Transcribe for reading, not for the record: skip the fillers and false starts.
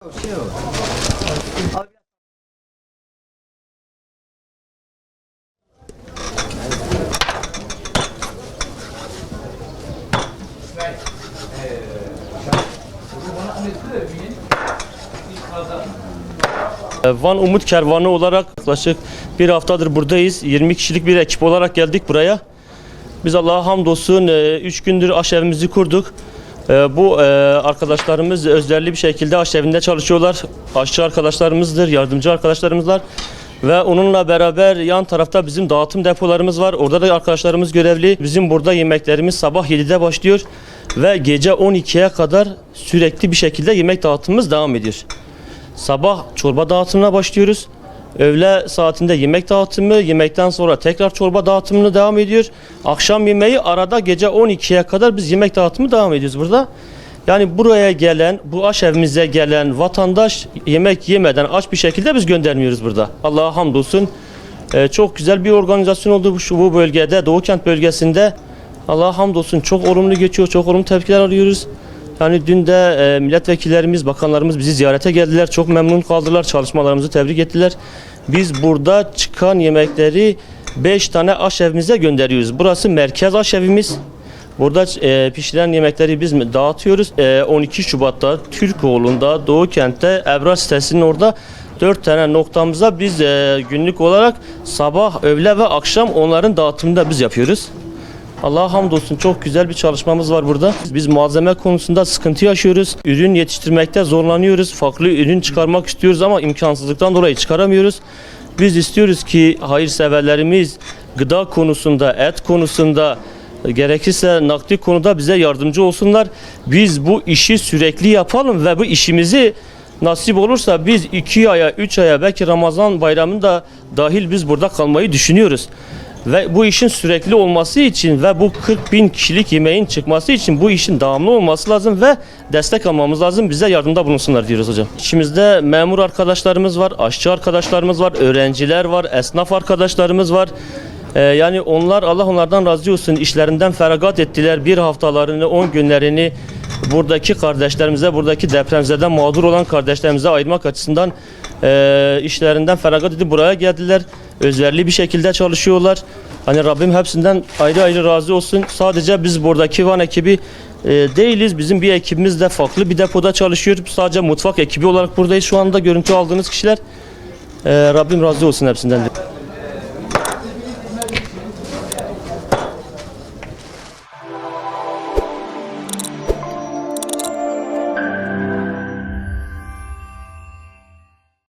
Van Umut Kervanı olarak yaklaşık bir haftadır buradayız. 20 kişilik bir ekip olarak geldik buraya. Biz Allah'a hamdolsun 3 gündür aşevimizi kurduk. Bu arkadaşlarımız özverili bir şekilde aşevinde çalışıyorlar. Aşçı arkadaşlarımızdır, yardımcı arkadaşlarımızlar. Ve onunla beraber yan tarafta bizim dağıtım depolarımız var. Orada da arkadaşlarımız görevli. Bizim burada yemeklerimiz sabah 7'de başlıyor. Ve gece 12'ye kadar sürekli bir şekilde yemek dağıtımımız devam ediyor. Sabah çorba dağıtımına başlıyoruz. Öğle saatinde yemek dağıtımı, yemekten sonra tekrar çorba dağıtımını devam ediyor. Akşam yemeği arada gece 12'ye kadar biz yemek dağıtımı devam ediyoruz burada. Yani buraya gelen, bu aşevimize gelen vatandaş yemek yemeden aç bir şekilde biz göndermiyoruz burada. Allah'a hamdolsun. Çok güzel bir organizasyon oldu bu bölgede, Doğu Kent bölgesinde. Allah'a hamdolsun çok olumlu geçiyor, çok olumlu tepkiler alıyoruz. Yani dün de milletvekillerimiz, bakanlarımız bizi ziyarete geldiler. Çok memnun kaldılar, çalışmalarımızı tebrik ettiler. Biz burada çıkan yemekleri 5 tane aşevimize gönderiyoruz. Burası merkez aşevimiz. Burada pişirilen yemekleri biz dağıtıyoruz. 12 Şubat'ta Türkoğlu'nda, Doğu Kent'te, Ebrar sitesinin orada 4 tane noktamıza biz günlük olarak sabah, öğle ve akşam onların dağıtımını da biz yapıyoruz. Allah'a hamdolsun çok güzel bir çalışmamız var burada. Biz malzeme konusunda sıkıntı yaşıyoruz. Ürün yetiştirmekte zorlanıyoruz. Farklı ürün çıkarmak istiyoruz ama imkansızlıktan dolayı çıkaramıyoruz. Biz istiyoruz ki hayırseverlerimiz gıda konusunda, et konusunda, gerekirse nakdi konuda bize yardımcı olsunlar. Biz bu işi sürekli yapalım ve bu işimizi nasip olursa biz 2 aya, 3 aya belki Ramazan bayramında dahil biz burada kalmayı düşünüyoruz. Ve bu işin sürekli olması için ve bu 40.000 kişilik yemeğin çıkması için bu işin devamlı olması lazım ve destek almamız lazım. Bize yardımda bulunsunlar diyoruz hocam. İçimizde memur arkadaşlarımız var, aşçı arkadaşlarımız var, öğrenciler var, esnaf arkadaşlarımız var. Yani onlar, Allah onlardan razı olsun, işlerinden feragat ettiler. Bir haftalarını, 10 günlerini buradaki kardeşlerimize, buradaki depremzeden mağdur olan kardeşlerimize ayırmak açısından işlerinden feragat edip buraya geldiler. Özverili bir şekilde çalışıyorlar. Hani Rabbim hepsinden ayrı ayrı razı olsun. Sadece biz buradaki Van ekibi değiliz. Bizim bir ekibimiz de farklı bir depoda çalışıyor. Sadece mutfak ekibi olarak buradayız. Şu anda görüntü aldığınız kişiler. Rabbim razı olsun hepsinden.